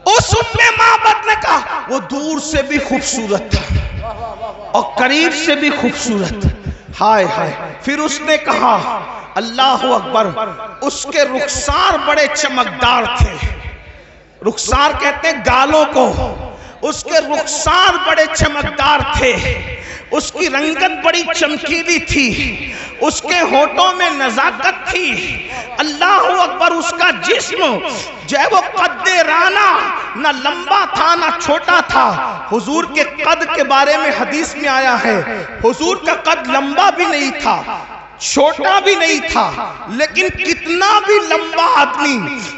اس ام معبد نے کہا وہ دور سے بھی خوبصورت تھا اور قریب سے بھی خوبصورت. ہائے ہائے. پھر اس نے کہا اللہ اکبر. اس کے رخسار بڑے چمکدار تھے. رخسار کہتے ہیں گالوں کو. اس کے رخسار بڑے چمکدار تھے. اس کی رنگت بڑی چمکیلی تھی. اس کے ہونٹوں میں نزاکت تھی. اللہ اکبر. اس کا جسم جو ہے وہ قد رانا نہ لمبا تھا نہ چھوٹا تھا. حضور کے قد کے بارے میں حدیث میں آیا ہے حضور کا قد لمبا بھی نہیں تھا چھوٹا بھی نہیں تھا. لیکن کتنا بھی لمبا آدمی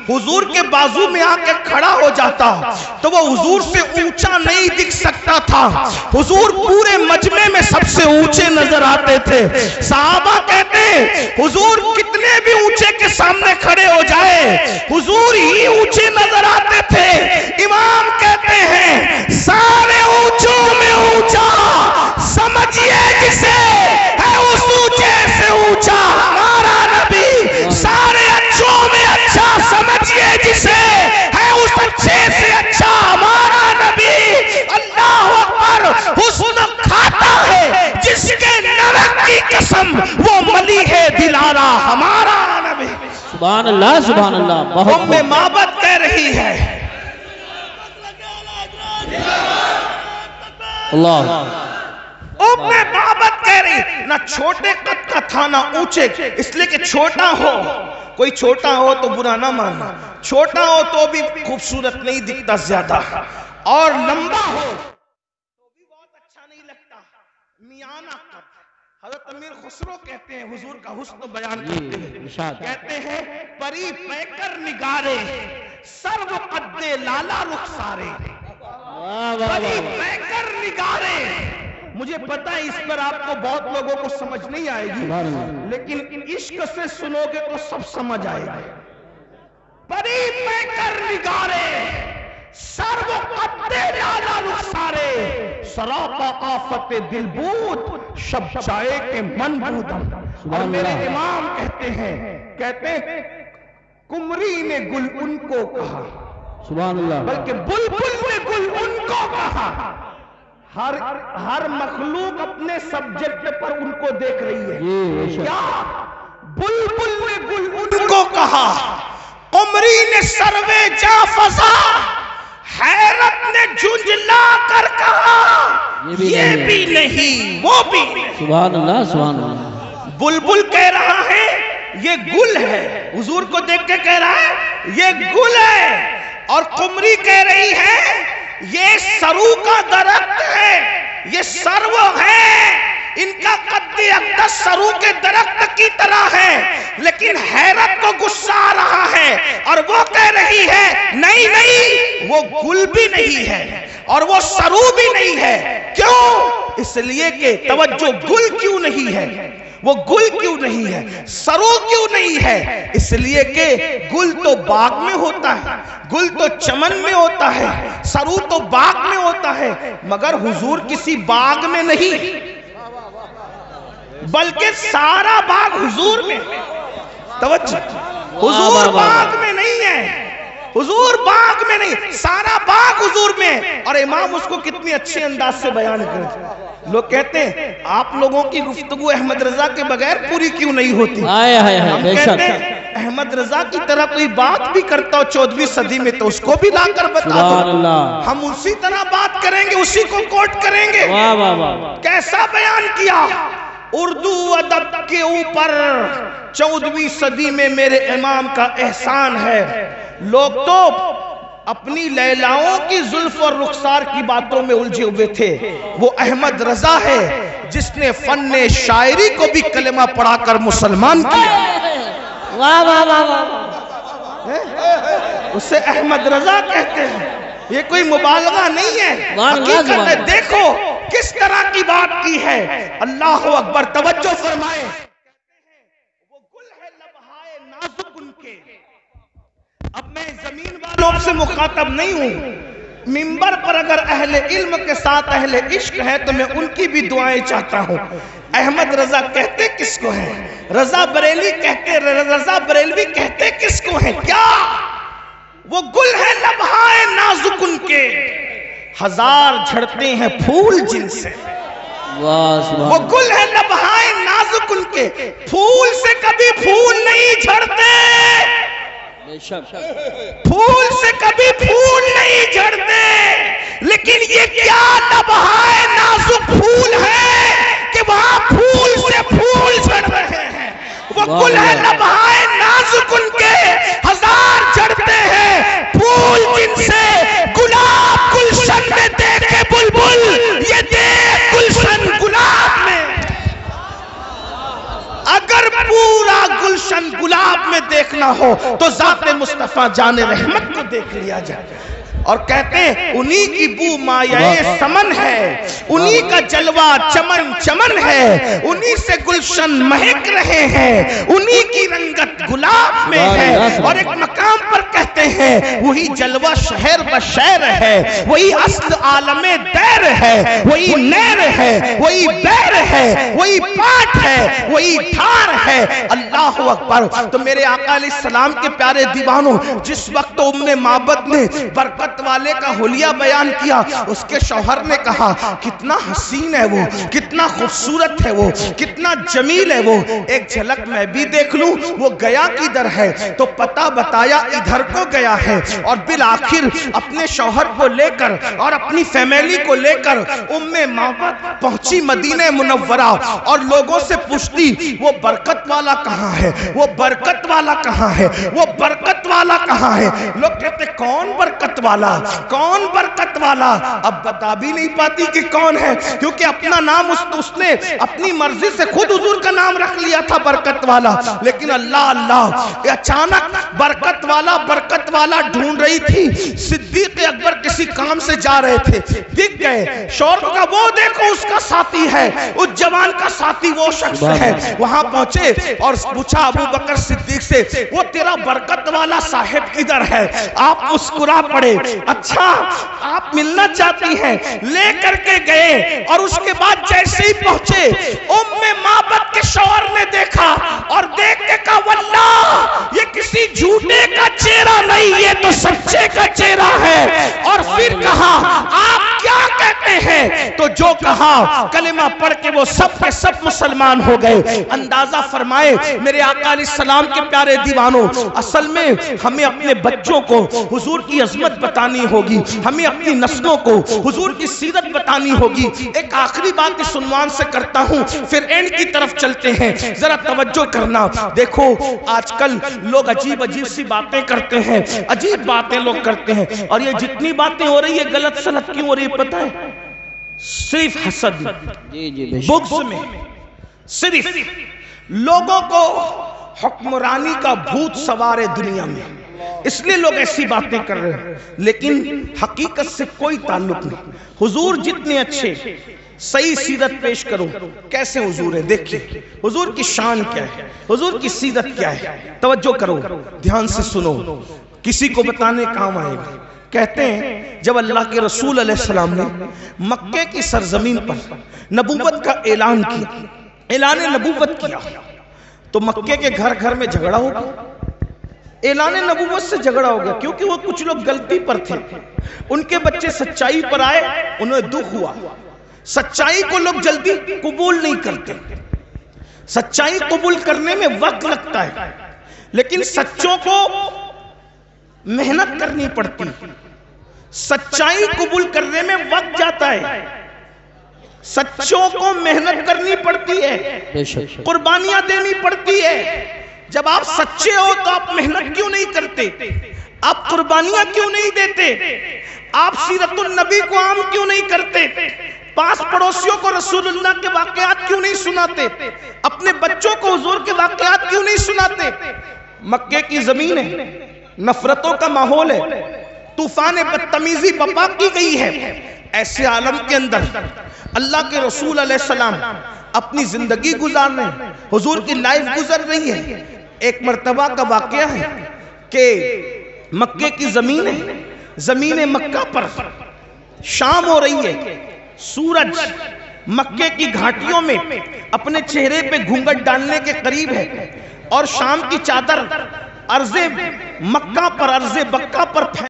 حضور کے بازو میں آ کے کھڑا ہو جاتا تو وہ حضور سے اونچا نہیں دکھ سکتا تھا. حضور پورے مجمع میں سب سے اونچے نظر آتے تھے. صحابہ کہتے ہیں حضور کتنے بھی اونچے کے سامنے کھڑے ہو جائے حضور ہی اونچے نظر آتے تھے. امام کہتے ہیں سارے اونچوں میں اونچا سمجھئے جسے ہے اس اونچے سے اونچا ہمارا نبی. سارے اچھوں میں اچھا سمجھئے جسے ہے اس اچھے سے اچھا ہمارا نبی. اللہ اکبر. حسن کھاتا ہے جس کے نرک کی قسم وہ ملی ہے دلارا ہمارا نبی. سبحان اللہ سبحان اللہ. ام معبد کہہ رہی ہے اللہ. ام معبد کہہ رہی نہ چھوٹے قد کا تھا نہ اونچے. اس لئے کہ چھوٹا ہو کوئی چھوٹا ہو تو برا نہ ماننا. چھوٹا ہو تو بھی خوبصورت نہیں دکھتا زیادہ اور لمبا ہو تو بھی بہت اچھا نہیں لگتا. میانہ قد. حضرت امیر خسرو کہتے ہیں حضور کا حسن بیان کرتے ہیں کہتے ہیں پری پیکر نگارے سرو قد لالا رخسارے. پری پیکر نگارے. مجھے پتا ہے اس پر آپ کو بہت لوگوں کو سمجھ نہیں آئے گی لیکن عشق سے سنو گے تو سب سمجھ آئے گا. پری پیکر نگارے سرو قد لالا رخسارے سراپا آفت دل بود شب چائے کے من بودم. اور میرے امام کہتے ہیں کمری نے گل ان کو کہا سبحان اللہ بلکہ بلبل نے گل ان کو کہا. ہر مخلوق اپنے سبجیکٹ پر ان کو دیکھ رہی ہے. کیا بلبل نے گل ان کو کہا قمری نے سروے جا فضا حیرت نے جھنجلا کر کہا یہ بھی نہیں وہ بھی نہیں. سبحان اللہ سبحان اللہ. بلبل کہہ رہا ہے یہ گل ہے. حضور کو دیکھ کے کہہ رہا ہے یہ گل ہے. اور قمری کہہ رہی ہے یہ سرو کا درخت ہے یہ سرو ہے. ان کا قد اقدس سرو کے درخت کی طرح ہے. لیکن حیرت کو غصہ آ رہا ہے اور وہ کہہ رہی ہے نہیں نہیں وہ گل بھی نہیں ہے اور وہ سرو بھی نہیں ہے. کیوں؟ اس لیے کہ توجہ گل کیوں نہیں ہے وہ گل کیوں نہیں ہے سرو کیوں نہیں ہے. اس لیے کہ گل تو باغ میں ہوتا ہے گل تو چمن میں ہوتا ہے سرو تو باغ میں ہوتا ہے مگر حضور کسی باغ میں نہیں بلکہ سارا باغ حضور میں. توجہ حضور باغ میں نہیں ہے حضور باغ میں نہیں سارا باغ حضور میں. اور امام اس کو کتنی اچھے انداز سے بیان کرتے. لوگ کہتے ہیں آپ لوگوں کی گفتگو احمد رضا کے بغیر پوری کیوں نہیں ہوتی. ہم کہتے ہیں احمد رضا کی طرح کوئی بات بھی کرتا ہو 14ویں صدی میں تو اس کو بھی لا کر بتا دو. ہم اسی طرح بات کریں گے اسی کو کوٹ کریں گے. کیسا بیان کیا. اردو ادب کے اوپر 14ویں صدی میں میرے امام کا احسان ہے. لوگ تو اپنی لیلاؤں کی زلف اور رخسار کی باتوں میں الجھے ہوئے تھے. وہ احمد رضا ہے جس نے فن شاعری کو بھی کلمہ پڑھا کر مسلمان کیا. واہ واہ واہ. اسے احمد رضا کہتے ہیں. یہ کوئی مبالغہ نہیں ہے حقیقت ہے. دیکھو کس طرح کی بات کی ہے. اللہ اکبر. توجہ فرمائیں. وہ گل ہے لبہائے نازک ان کے. اب میں زمین والوں سے مخاطب نہیں ہوں. منبر پر اگر اہل علم کے ساتھ اہل عشق ہے تو میں ان کی بھی دعائیں چاہتا ہوں. احمد رضا کہتے کس کو ہیں؟ رضا بریلوی کہتے کس کو ہیں؟ کیا وہ گل ہے لبہائے نازک ان کے، ہزار جھڑتے ہیں پھول جن سے۔ وہ گل ہے لبہائے نازک ان کے، پھول سے کبھی پھول نہیں جھڑتے، پھول سے کبھی پھول نہیں جھڑتے، لیکن یہ کیا لبہائے نازک پھول ہے کہ وہاں پھول سے پھول جھڑ رہے ہیں۔ وہ گل ہے لبہائے نازک ان کے، ہزار جھڑتے ہیں پھول جن سے، گلاب گلشن میں دیکھے بلبل، یہ دیکھ گلشن گلاب میں۔ اگر پورا گلشن گلاب میں دیکھنا ہو تو ذات مصطفیٰ جان رحمت کو دیکھ لیا جائے، اور کہتے ہیں انہی کی بو مایہ سمن ہے، انہی کا جلوہ چمن چمن ہے، انہی سے گلشن مہک رہے ہیں، انہی کی رنگت گلاب میں ہے۔ اور ایک مقام پر کہتے ہیں وہی جلوہ شہر بشہر ہے، وہی اصل عالم دیر ہے، وہی نیر ہے، وہی بیر ہے، وہی پاٹ ہے، وہی دھار ہے۔ اللہ اکبر۔ تو میرے آقا علیہ السلام کے پیارے دیوانوں، جس وقت ام معبد نے برکت والے کا حلیہ بیان کیا، اس کے شوہر نے کہا کتنا حسین ہے وہ، کتنا خوبصورت ہے وہ، کتنا جمیل ہے وہ، ایک جھلک میں بھی دیکھ لوں۔ وہ گیا کدھر ہے تو پتہ بتایا ادھر کو گیا ہے، اور بالآخر اپنے شوہر کو لے کر اور اپنی فیملی کو لے کر ام معبد پہنچی مدینہ منورہ، اور لوگوں سے پوچھتی وہ برکت والا کہاں ہے، وہ برکت والا کہاں ہے، وہ برکت والا کہاں ہے۔ لوگ کہتے کون برکت والا، کون برکت والا؟ اب بتا بھی نہیں پاتی کہ کون ہے، کیونکہ اپنا نام اس نے اپنی مرضی سے خود حضور کا نام رکھ لیا تھا برکت والا۔ لیکن اللہ اللہ، اچانک برکت والا ڈھونڈ رہی تھی۔ صدیق اکبر کسی کام سے جا رہے تھے، دکھ گئے، شور کا وہ دیکھو اس کا ساتھی ہے، اس جوان کا ساتھی وہ شخص ہے۔ وہاں پہنچے اور پوچھا ابو بکر صدیق سے، وہ تیرا برکت والا صاحب کدھر ہے؟ آپ مسکرا پڑے، اچھا آپ ملنا چاہتی ہیں؟ لے کر کے گئے، اور اس کے بعد جیسے ہی پہنچے ام معبد کے شوہر نے دیکھا اور دیکھ کے کہا واللہ یہ کسی جھوٹے کا چہرہ نہیں، یہ تو سچے کا چہرہ ہے۔ اور پھر کہا آپ کیا کہتے ہیں؟ تو جو کہا کلمہ پڑھ کے وہ سب کے سب مسلمان ہو گئے۔ اندازہ فرمائے میرے آقا علیہ السلام کے پیارے دیوانوں، اصل میں ہمیں اپنے بچوں کو حضور کی عظمت بتانی ہوگی، ہمیں اپنی نسلوں کو حضور کی سیرت بتانی ہوگی۔ ایک آخری بات اس عنوان سے کرتا ہوں، پھر اینڈ کی طرف چلتے ہیں، ذرا توجہ کرنا۔ دیکھو آج کل لوگ عجیب سی باتیں کرتے ہیں، عجیب باتیں لوگ کرتے ہیں، اور یہ جتنی باتیں ہو رہی ہے غلط سلط کیوں ہو رہی ہے پتہ ہے؟ صرف حسد میں، بغض میں، صرف لوگوں کو حکمرانی کا بھوت سوار ہے دنیا میں، اس لیے لوگ ایسی باتیں کر رہے ہیں، لیکن حقیقت سے کوئی تعلق نہیں۔ حضور جتنے اچھے، صحیح سیرت پیش کرو، کیسے حضور ہے دیکھیں، حضور کی شان کیا ہے، حضور کی سیرت کیا ہے، توجہ کرو، دھیان سے سنو، کسی کو بتانے کام آئے گا۔ کہتے ہیں جب اللہ کے رسول علیہ السلام نے مکے کی سرزمین پر نبوت کا اعلان کیا، اعلان نبوت کیا، تو مکے کے گھر گھر میں جھگڑا ہو گیا۔ اعلان نبوت سے جھگڑا ہو گیا کیونکہ وہ کچھ لوگ غلطی پر تھے، ان کے بچے سچائی پر آئے، انہیں دکھ ہوا۔ سچائی کو لوگ جلدی قبول نہیں کرتے، سچائی قبول کرنے میں وقت لگتا ہے، لیکن سچوں کو محنت کرنی پڑتی، سچائی قبول کرنے میں وقت جاتا ہے، سچوں کو محنت کرنی پڑتی ہے، قربانیاں دینی پڑتی ہے۔ جب آپ سچے ہو تو آپ محنت کیوں نہیں کرتے؟ آپ قربانیاں کیوں نہیں دیتے؟ آپ سیرت النبی کو عام کیوں نہیں کرتے؟ پاس پڑوسیوں کو رسول اللہ کے واقعات کیوں نہیں سناتے؟ اپنے بچوں کو حضور کے واقعات کیوں نہیں سناتے؟ مکے کی زمین ہے، نفرتوں کا ماحول ہے، طوفان بدتمیزی بپا کی گئی ہے۔ ایسے عالم کے اندر اللہ کے رسول علیہ السلام اپنی زندگی گزار رہے ہیں، حضور کی لائف گزر رہی ہے۔ ایک مرتبہ کا واقعہ ہے کہ مکے کی زمین ہے، زمین مکہ پر شام ہو رہی ہے، سورج مکے کی گھاٹیوں میں اپنے چہرے پہ گھونگھٹ ڈالنے کے قریب ہے، اور شام کی چادر عرض مکہ پر عرض بکہ پر